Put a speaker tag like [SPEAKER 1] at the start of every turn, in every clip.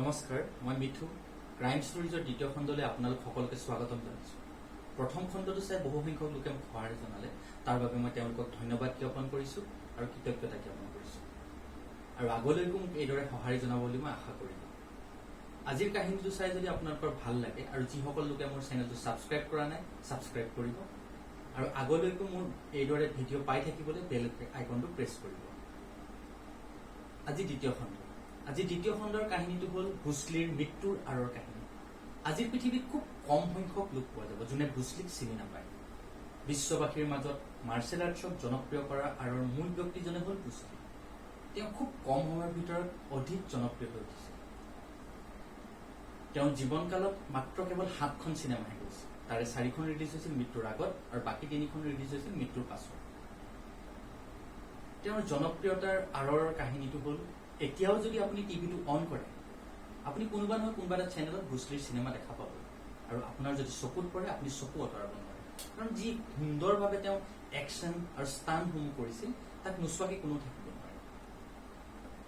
[SPEAKER 1] নমস্কাৰ, মই মিঠু। ক্ৰাইম ষ্টৰিজৰ দ্বিতীয় খণ্ডলৈ আপোনালোক সকলোকে স্বাগতম জনাইছোঁ। প্ৰথম খণ্ডটো চাই বহুসংখ্যক লোকে মোক সঁহাৰি জনালে, তাৰ বাবে মই তেওঁলোকক ধন্যবাদ জ্ঞাপন কৰিছোঁ আৰু কৃতজ্ঞতা জ্ঞাপন কৰিছোঁ। আৰু আগলৈকো মোক এইদৰে সঁহাৰি জনাব বুলি মই আশা কৰিলোঁ। আজিৰ কাহিনীটো চাই যদি আপোনালোকৰ ভাল লাগে আৰু যিসকল লোকে মোৰ চেনেলটো ছাবস্ক্ৰাইব কৰা নাই, ছাবস্ক্ৰাইব কৰিব আৰু আগলৈকো মোৰ এইদৰে ভিডিঅ' পাই থাকিবলৈ বেল আইকনটো প্ৰেছ কৰিব। আজি দ্বিতীয় খণ্ডৰ কাহিনীটো হ'ল ব্ৰুচলিৰ মৃত্যুৰ আঁৰৰ কাহিনী। আজিৰ পৃথিৱীত খুব কম সংখ্যক লোক পোৱা যাব যোনে ব্ৰুচলিক চিনি নাপায়। বিশ্ববাসীৰ মাজত মাৰ্চেল আৰ্টছক জনপ্ৰিয় কৰাৰ আঁৰৰ মূল ব্যক্তিজনে হ'ল ব্ৰুচলি। তেওঁ খুব কম সময়ৰ ভিতৰত অধিক জনপ্ৰিয় হৈ উঠিছে। তেওঁৰ জীৱনকালত মাত্ৰ কেৱল 7খন চিনেমাহে গৈছে। তাৰে 4খন ৰিলিজ হৈছিল মৃত্যুৰ আগত আৰু বাকী 3খন ৰিলিজ হৈছিল মৃত্যুৰ পাছত। তেওঁৰ জনপ্ৰিয়তাৰ আঁৰৰ কাহিনীটো হ'ল, এতিয়াও যদি আপুনি টিভিটো অন কৰে, আপুনি কোনোবা নহয় কোনোবা এটা চেনেলত ব্ৰুচলিৰ চিনেমা দেখা পাব আৰু আপোনাৰ যদি চকুত পৰে আপুনি চকু আঁতৰাব নোৱাৰে। কাৰণ যি সুন্দৰভাৱে তেওঁ একশ্যন আৰু ষ্টাণ্টসমূহ কৰিছিল তাক নোচোৱাকৈ কোনো থাকিব নোৱাৰে।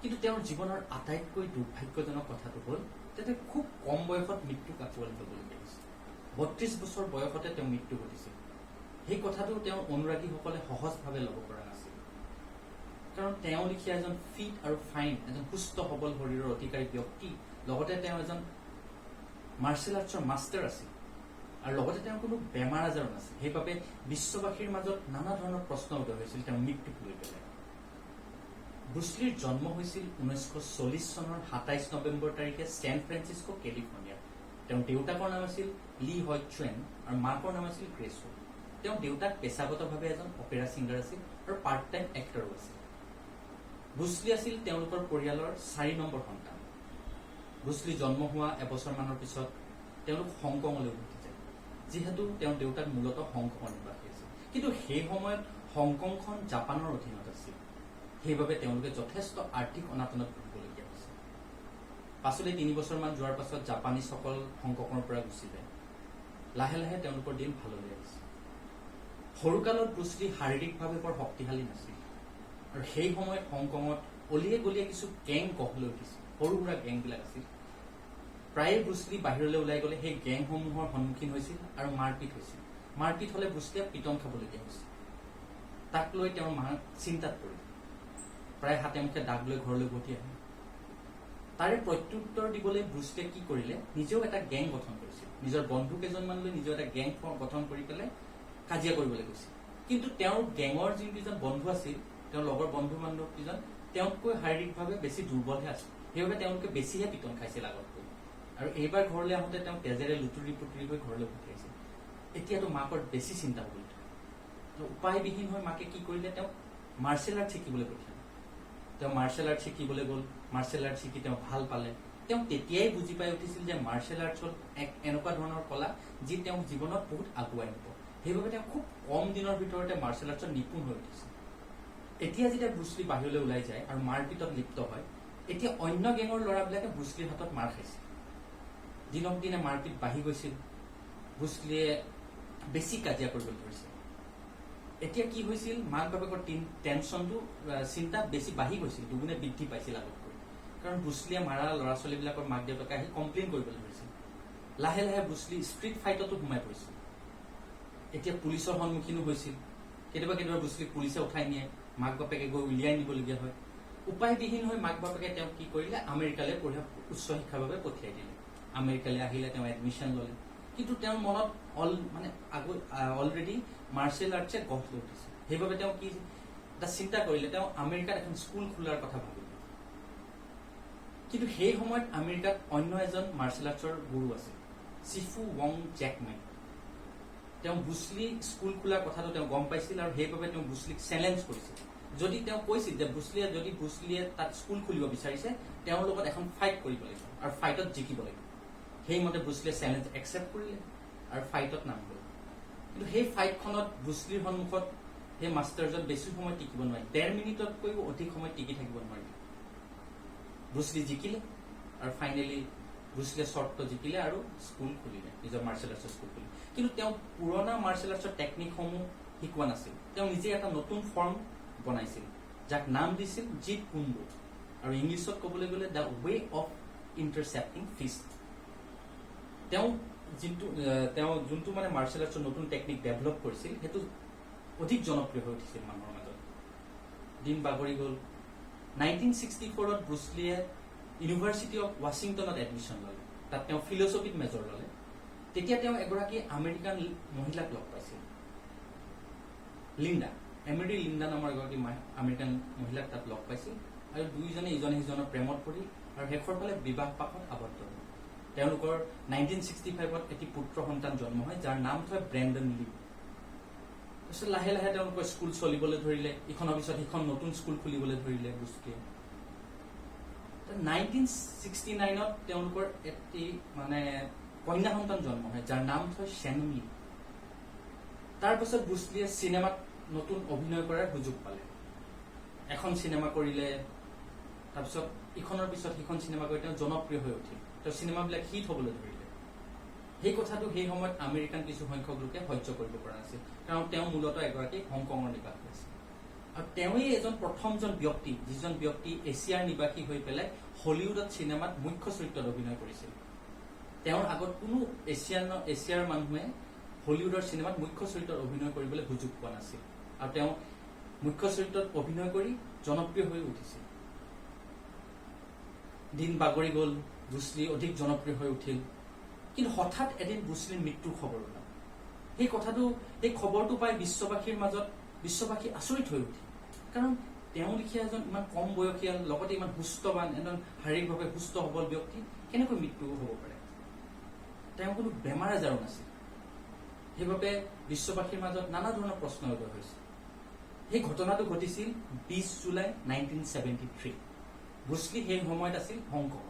[SPEAKER 1] কিন্তু তেওঁৰ জীৱনৰ আটাইতকৈ দুৰ্ভাগ্যজনক কথাটো হ'ল যে তেওঁ খুব কম বয়সত মৃত্যুক আঁকোৱালি ল'বলগীয়া হৈছিল। 32 বছৰ বয়সতে তেওঁ মৃত্যু ঘটিছিল। সেই কথাটো তেওঁৰ অনুৰাগীসকলে সহজভাৱে ল'ব পৰা নাছিল। কাৰণ তেওঁ লিখীয়া এজন ফিট আৰু ফাইন, এজন সুস্থ সবল শৰীৰৰ অধিকাৰী ব্যক্তি, লগতে তেওঁ এজন মাৰ্চেল আৰ্টছৰ মাষ্টাৰ আছিল আৰু লগতে তেওঁৰ কোনো বেমাৰ আজাৰো নাছিল। সেইবাবে বিশ্ববাসীৰ মাজত নানা ধৰণৰ প্ৰশ্ন উদয় হৈছিল তেওঁৰ মৃত্যুক লৈ পেলাই। ব্ৰুচলিৰ জন্ম হৈছিল 1940 চনৰ 27 নৱেম্বৰ তাৰিখে ছেন ফ্ৰেন্সিস্কো, কেলিফৰ্ণিয়াত। তেওঁৰ দেউতাকৰ নাম আছিল লি হয় চুৱেন আৰু মাকৰ নাম আছিল গ্ৰেচ হো। তেওঁৰ দেউতাক পেছাগতভাৱে এজন অপেৰা ছিংগাৰ আছিল আৰু পাৰ্ট টাইম এক্টৰো আছিল। ব্ৰুচলি আছিল তেওঁলোকৰ পৰিয়ালৰ 4 নম্বৰ সন্তান। ব্ৰুচলি জন্ম হোৱা এবছৰমানৰ পিছত তেওঁলোক হংকঙলৈ উভতি যায়, যিহেতু তেওঁৰ দেউতাক মূলতঃ হংকঙৰ নিবাসী আছিল। কিন্তু সেই সময়ত হংকংখন জাপানৰ অধীনত আছিল। সেইবাবে তেওঁলোকে যথেষ্ট আৰ্থিক অনাটনত ভুগিবলগীয়া হৈছিল। পাছলৈ 3 বছৰমান যোৱাৰ পাছত জাপানীজসকল হংকঙৰ পৰা গুচি যায়। লাহে লাহে তেওঁলোকৰ দিন ভাললৈ আহিছিল। সৰুকালত ব্ৰুচলি শাৰীৰিকভাৱে বৰ শক্তিশালী নাছিল আৰু সেই সময়ত হংকঙত অলিয়ে গলিয়ে কিছু গেং গঢ় লৈ উঠিছিল। সৰু সুৰা গেংবিলাক আছিল। প্ৰায়ে ব্ৰুচলি বাহিৰলৈ ওলাই গ'লে সেই গেংসমূহৰ সন্মুখীন হৈছিল আৰু মাৰপিট হৈছিল। মাৰপিট হ'লে ব্ৰুচলিয়ে পিটন খাবলগীয়া হৈছিল। তাক লৈ তেওঁৰ মা চিন্তাত পৰিল। প্ৰায় হাতে মুখে দাগ লৈ ঘৰলৈ উভতি আহে। তাৰে প্ৰত্যুত্তৰ দিবলৈ ব্ৰুচলিয়ে কি কৰিলে, নিজেও এটা গেং গঠন কৰিছিল। নিজৰ বন্ধু কেইজনমান লৈ নিজেও এটা গেং গঠন কৰি পেলাই কাজিয়া কৰিবলৈ গৈছিল। কিন্তু তেওঁৰ গেঙৰ যিকেইজন বন্ধু আছিল, তেওঁৰ লগৰ বন্ধু বান্ধৱকেইজন তেওঁতকৈ শাৰীৰিকভাৱে বেছি দুৰ্বলহে আছিল। সেইবাবে তেওঁলোকে বেছিহে পিটন খাইছিল আগতকৈ। আৰু এইবাৰ ঘৰলৈ আহোঁতে তেওঁ তেজেৰে লুতুৰি পুতুৰি হৈ ঘৰলৈ পঠিয়াইছিল। এতিয়াতো মাকৰ বেছি চিন্তা হ'ল। উপায়বিহীন হৈ মাকে কি কৰিলে, তেওঁক মাৰ্চেল আৰ্ট শিকিবলৈ পঠিয়ালে। তেওঁ মাৰ্চেল আৰ্ট শিকিবলৈ গ'ল। মাৰ্চেল আৰ্ট শিকি তেওঁ ভাল পালে। তেওঁ তেতিয়াই বুজি পাই উঠিছিল যে মাৰ্চেল আৰ্টছ হ'ল এক এনেকুৱা ধৰণৰ কলা যি তেওঁক জীৱনত বহুত আগুৱাই নিব। সেইবাবে তেওঁ খুব কম দিনৰ ভিতৰতে মাৰ্চেল আৰ্টছত নিপুণ হৈ উঠিছিল। এতিয়া যেতিয়া ব্ৰুচলি বাহিৰলৈ ওলাই যায় আৰু মাৰপিটত লিপ্ত হয়, এতিয়া অন্য গেঙৰ ল'ৰাবিলাকে ব্ৰুচলিৰ হাতত মাৰ খাইছিল। দিনক দিনে মাৰপিট বাঢ়ি গৈছিল। ব্ৰুচলিয়ে বেছি কাজিয়া কৰিবলৈ ধৰিছিল। এতিয়া কি হৈছিল, মাক বাপেকৰ টেনশ্যনটো, চিন্তা বেছি বাঢ়ি গৈছিল, দুগুণে বৃদ্ধি পাইছিল আগতকৈ। কাৰণ ব্ৰুচলিয়ে মাৰা ল'ৰা ছোৱালীবিলাকৰ মাক দেউতাকে আহি কমপ্লেইন কৰিবলৈ ধৰিছিল। লাহে লাহে ব্ৰুচলি ষ্ট্ৰীট ফাইটতো সোমাই পৰিছিল। এতিয়া পুলিচৰ সন্মুখীনো হৈছিল। কেতিয়াবা ব্ৰুচলিক পুলিচে উঠাই নিয়ে, মাক বাপেকে গৈ উলিয়াই নিবলগীয়া হয়। উপায়বিহীন হৈ মাক বাপেকে তেওঁক কি কৰিলে, আমেৰিকালৈ উচ্চ শিক্ষাৰ বাবে পঠিয়াই দিলে। আমেৰিকালৈ আহিলে, তেওঁ এডমিশ্যন ল'লে। কিন্তু তেওঁৰ মনত অলৰেডি মাৰ্চেল আৰ্টছে গঢ় লৈ উঠিছে। সেইবাবে তেওঁ কি এটা চিন্তা কৰিলে, তেওঁ আমেৰিকাত এখন স্কুল খোলাৰ কথা ভাবিলে। কিন্তু সেই সময়ত আমেৰিকাত অন্য এজন মাৰ্চেল আৰ্টছৰ গুৰু আছিল, চিফু ৱং জেকমেন। তেওঁ ব্ৰুচলি স্কুল খোলাৰ কথাটো তেওঁ গম পাইছিল আৰু সেইবাবে তেওঁ ব্ৰুচলিক চেলেঞ্জ কৰিছিল। যদি তেওঁ কৈছিল যে ব্ৰুচলিয়ে তাত স্কুল খুলিব বিচাৰিছে, তেওঁৰ লগত এখন ফাইট কৰিব লাগিব আৰু ফাইটত জিকিব লাগিব। সেইমতে ব্ৰুচলিয়ে চেলেঞ্জ একচেপ্ট কৰিলে আৰু ফাইটত নাম গ'ল। কিন্তু সেই ফাইটখনত ব্ৰুচলিৰ সন্মুখত সেই মাষ্টাৰজন বেছি সময় টিকিব নোৱাৰিলে। 1.5 মিনিটতকৈও অধিক সময় টিকি থাকিব নোৱাৰিলে। ব্ৰুচলি জিকিলে আৰু ফাইনেলি ব্ৰুচলিয়ে চৰ্ত জিকিলে আৰু স্কুল খুলিলে, নিজৰ মাৰ্চেল আৰ্টছৰ স্কুল খুলিলে। কিন্তু তেওঁ পুৰণা মাৰ্চেল আৰ্টছৰ টেকনিকসমূহ শিকোৱা নাছিল। তেওঁ নিজে এটা নতুন ফৰ্ম বনাইছিল, যাক নাম দিছিল জিট কুণ্ডু, আৰু ইংলিছত ক'বলৈ গ'লে দ্য ৱে অফ ইণ্টাৰচেপ্টিং ফিষ্ট। তেওঁ যোনটো মানে মাৰ্চেল আৰ্টছৰ নতুন টেকনিক ডেভেলপ কৰিছিল সেইটো অধিক জনপ্ৰিয় হৈ উঠিছিল মানুহৰ মাজত। দিন বাগৰি গ'ল। 1964 ব্ৰুচলিয়ে ইউনিভাৰ্চিটি অফ ৱাশ্বিংটনত এডমিশ্যন ল'লে। তাত তেওঁ ফিলচফিত মেজৰ ল'লে। তেতিয়া তেওঁ এগৰাকী আমেৰিকান মহিলাক লগ পাইছিল, লিণ্ডা, এমেৰী লিণ্ডা নামৰ এগৰাকী আমেৰিকান মহিলাক তাত লগ পাইছিল আৰু দুয়োজনে ইজনে সিজনৰ প্ৰেমত পৰিল আৰু শেষৰ ফালে বিবাহ পাশত আবদ্ধ হ'ল। তেওঁলোকৰ 1965 এটি পুত্ৰ সন্তান জন্ম হয় যাৰ নাম থয় ব্ৰেণ্ডন লী। তাৰপিছত লাহে লাহে তেওঁলোকৰ স্কুল চলিবলৈ ধৰিলে, ইখনৰ পিছত সিখন নতুন স্কুল খুলিবলৈ ধৰিলে ব্ৰুচলিয়ে। 1969 তেওঁলোকৰ এটি মানে কন্যা সন্তান জন্ম হয় যাৰ নাম থয় শ্যানন লী। তাৰপিছত ব্ৰুচলিয়ে চিনেমাত নতুন অভিনয় কৰাৰ সুযোগ পালে। এখন চিনেমা কৰিলে, তাৰপিছত ইখনৰ পিছত সিখন চিনেমা কৰি তেওঁ জনপ্ৰিয় হৈ উঠিল। তেওঁ চিনেমাবিলাক হিট হ'বলৈ ধৰিলে। সেই কথাটো সেই সময়ত আমেৰিকান কিছু সংখ্যক লোকে সহ্য কৰিব পৰা নাছিল, কাৰণ তেওঁ মূলতঃ এগৰাকী হংকঙৰ নিবাসী আছিল। আৰু তেওঁৱেই এজন প্ৰথমজন ব্যক্তি যিজন ব্যক্তি এছিয়াৰ নিবাসী হৈ পেলাই হলিউডত চিনেমাত মুখ্য চৰিত্ৰত অভিনয় কৰিছিল। তেওঁৰ আগত কোনো এছিয়াৰ মানুহে হলিউডৰ চিনেমাত মুখ্য চৰিত্ৰত অভিনয় কৰিবলৈ সুযোগ পোৱা নাছিল আৰু তেওঁ মুখ্য চৰিত্ৰত অভিনয় কৰি জনপ্ৰিয় হৈ উঠিছিল। দিন বাগৰি গ'ল, ব্ৰুচলি অধিক জনপ্ৰিয় হৈ উঠিল। কিন্তু হঠাৎ এদিন ব্ৰুচলিৰ মৃত্যুৰ খবৰ ওলাল। সেই খবৰটো পাই বিশ্ববাসী আচৰিত হৈ উঠিল, কাৰণ তেওঁ লিখীয়া এজন ইমান কম বয়সীয়াল, লগতে ইমান সুস্থবান, এজন শাৰীৰিকভাৱে সুস্থ সবল ব্যক্তি কেনেকৈ মৃত্যু হ'ব পাৰে। তেওঁ কোনো বেমাৰ আজাৰো নাছিল। সেইবাবে বিশ্ববাসীৰ মাজত নানা ধৰণৰ প্ৰশ্ন উদয় হৈছিল। সেই ঘটনাটো ঘটিছিল 20 জুলাই 1973। ব্ৰুচলি সেই সময়ত আছিল হংকঙত।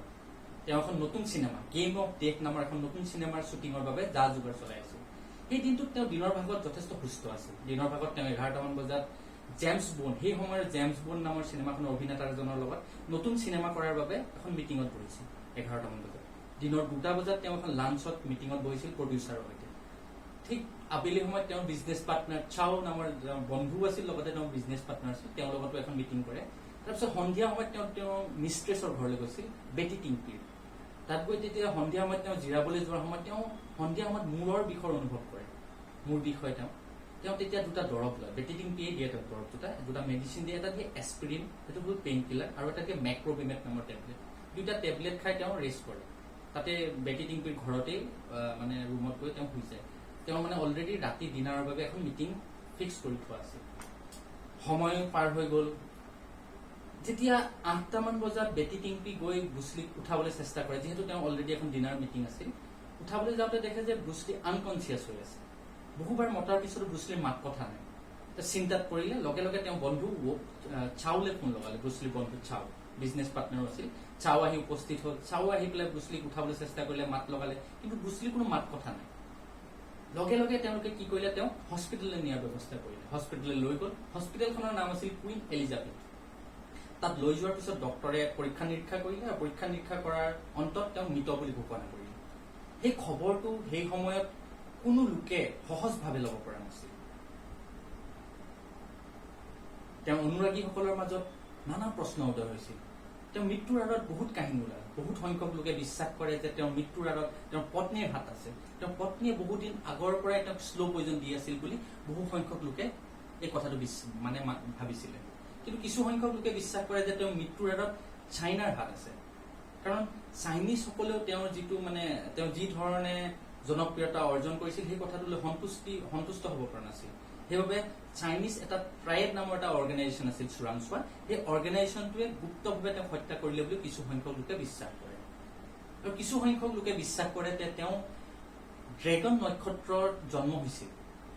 [SPEAKER 1] তেওঁ এখন নতুন চিনেমা গেম অফ ডেথ নামৰ এখন নতুন চিনেমাৰ শ্বুটিঙৰ বাবে যা যোগাৰ চলাই আছিল। সেই দিনটোত তেওঁ দিনৰ ভাগত যথেষ্ট সুস্থ আছিল। দিনৰ ভাগত তেওঁ 11টামান বজাত জেমছ বন্ড, সেই সময়ৰ জেমছ বন্ড নামৰ চিনেমাখনৰ অভিনেতা এজনৰ লগত নতুন চিনেমা কৰাৰ বাবে এখন মিটিঙত বহিছিল 11টামান বজাত। দিনৰ 2টা বজাত তেওঁ এখন লাঞ্চত মিটিঙত বহিছিল প্ৰডিউচাৰৰ সৈতে। ঠিক আবেলি সময়ত তেওঁৰ বিজনেছ পাৰ্টনাৰ চাও নামৰ বন্ধু আছিল, লগতে তেওঁৰ বিজনেছ পাৰ্টনাৰ আছিল, তেওঁৰ লগতো এখন মিটিং কৰে। তাৰপিছত সন্ধিয়া সময়ত তেওঁ মিষ্ট্ৰেছৰ ঘৰলৈ গৈছিল, বেটি টিংপিৰ। তাত গৈ তেতিয়া সন্ধিয়া সময়ত তেওঁ জিৰাবলৈ যোৱাৰ সময়ত তেওঁ সন্ধিয়া সময়ত মূৰৰ বিষৰ অনুভৱ কৰে, মূৰ বিষ হয়। তেওঁ তেতিয়া 2টা দৰৱ লয়, বেটি টিংপিয়ে দিয়ে তেওঁক দৰৱ 2টা মেডিচিন দিয়ে। এটা দিয়ে এছপিৰিন, সেইটো হ'ল পেইন কিলাৰ, আৰু এটা দিয়ে মেক্ৰবিমেট নামৰ টেবলেট। 2টা টেবলেট খাই তেওঁ ৰেষ্ট কৰে। তাতে বেটি টিংপিৰ ঘৰতেই মানে ৰুমত গৈ তেওঁ শুই যায়। তেওঁ মানে অলৰেডি ৰাতি ডিনাৰৰ বাবে এখন মিটিং ফিক্স কৰি থোৱা আছিল। সময় পাৰ হৈ গ'ল। যেতিয়া 8টামান বজাত বেটি টিংপি গৈ ব্ৰুচলিক উঠাবলৈ চেষ্টা কৰে, যিহেতু তেওঁ অলৰেডি এখন ডিনাৰ মিটিং আছিল। উঠাবলৈ যাওঁতে দেখে যে ব্ৰুচলি আনকনচিয়াছ হৈ আছে। বহুবাৰ মতাৰ পিছতো ব্ৰুচলিৰ মাত কথা নাই। চিন্তাত পৰিলে। লগে লগে তেওঁ বন্ধু চাওলে ফোন লগালে, ব্ৰুচলিৰ বন্ধু চাও, বিজনেছ পাৰ্টনাৰো আছিল। চাও আহি উপস্থিত হ'ল। চাও আহি পেলাই ব্ৰুচলিক উঠাবলৈ চেষ্টা কৰিলে, মাত লগালে, কিন্তু ব্ৰুচলিৰ কোনো মাত কথা নাই। লগে লগে তেওঁলোকে কি কৰিলে, তেওঁ হস্পিটেললৈ নিয়াৰ ব্যৱস্থা কৰিলে। হস্পিটেললৈ লৈ গ'ল। হস্পিটেলখনৰ নাম আছিল কুইন এলিজাবেথ। তাত লৈ যোৱাৰ পিছত ডক্টৰে পৰীক্ষা নিৰীক্ষা কৰিলে আৰু পৰীক্ষা নিৰীক্ষা কৰাৰ অন্তত তেওঁ মৃত বুলি ঘোষণা কৰিলে। সেই খবৰটো সেই সময়ত কোনো লোকে সহজভাৱে ল'ব পৰা নাছিল। তেওঁৰ অনুৰাগীসকলৰ মাজত নানা প্ৰশ্ন উদয় হৈছিল। তেওঁ মৃত্যুৰ আঁৰত বহুত কাহিনী ওলাল। বহুত সংখ্যক লোকে বিশ্বাস কৰে যে তেওঁৰ মৃত্যুৰ আঁৰত তেওঁৰ পত্নীৰ হাত আছে। তেওঁৰ পত্নীয়ে বহুদিন আগৰ পৰাই তেওঁক শ্ল' পয়জন দি আছিল বুলি বহু সংখ্যক লোকে এই কথাটো মানে ভাবিছিলে। কিন্তু কিছু সংখ্যক লোকে বিশ্বাস কৰে যে তেওঁৰ মৃত্যুৰ আঁৰত চাইনাৰ হাত আছে, কাৰণ চাইনিজসকলেও তেওঁৰ তেওঁ যি ধৰণে জনপ্ৰিয়তা অৰ্জন কৰিছিল সেই কথাটোলৈ সন্তুষ্ট হ'ব পৰা নাছিল। সেইবাবে চাইনিজ এটা ট্ৰাইব নামৰ এটা অৰ্গেনাইজেশ্যন আছিল চোৰাংচোৱা, সেই অৰ্গেনাইজেশ্যনটোৱে গুপ্তভাৱে তেওঁক হত্যা কৰিলে বুলি কিছু সংখ্যক লোকে বিশ্বাস কৰে। আৰু কিছু সংখ্যক লোকে বিশ্বাস কৰে যে তেওঁ ড্ৰেগন নক্ষত্ৰৰ জন্ম হৈছিল,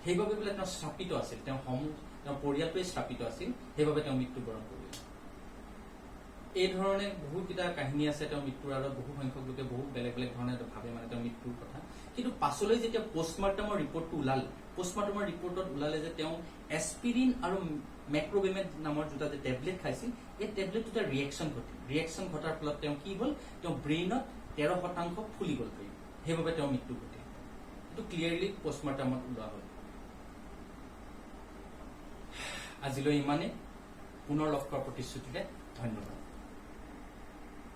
[SPEAKER 1] সেইবাবে বোলে তেওঁ শ্ৰাপিত আছিল, তেওঁৰ পৰিয়ালটোৱে শ্ৰাপিত আছিল, সেইবাবে তেওঁ মৃত্যুবৰণ কৰিলে। এই ধৰণে বহুতকেইটা কাহিনী আছে তেওঁৰ মৃত্যুৰ আঁৰত। বহু সংখ্যক লোকে বহুত বেলেগ বেলেগ ধৰণে ভাবে তেওঁৰ মৃত্যুৰ কথা। কিন্তু পাছলৈ যেতিয়া পষ্টমৰ্টমৰ ৰিপৰ্টটো ওলালে, পষ্টমৰ্টমৰ ৰিপৰ্টত ওলালে যে তেওঁ এছপিৰিন আৰু মেক্ৰবিমেট নামৰ 2টা যে টেবলেট খাইছিল, এই টেবলেট 2টাৰ ৰিয়েকশ্যন ঘটাৰ ফলত তেওঁ কি হ'ল, তেওঁ ব্ৰেইনত 13% ফুলি গ'ল, সেইবাবে তেওঁৰ মৃত্যু ঘটিল। এইটো ক্লিয়াৰলি পষ্টমৰ্টমত ওলোৱা হ'ল। আজিলৈ ইমানেই। পুনৰ লগ পোৱাৰ প্ৰতিশ্ৰুতিৰে ধন্যবাদ।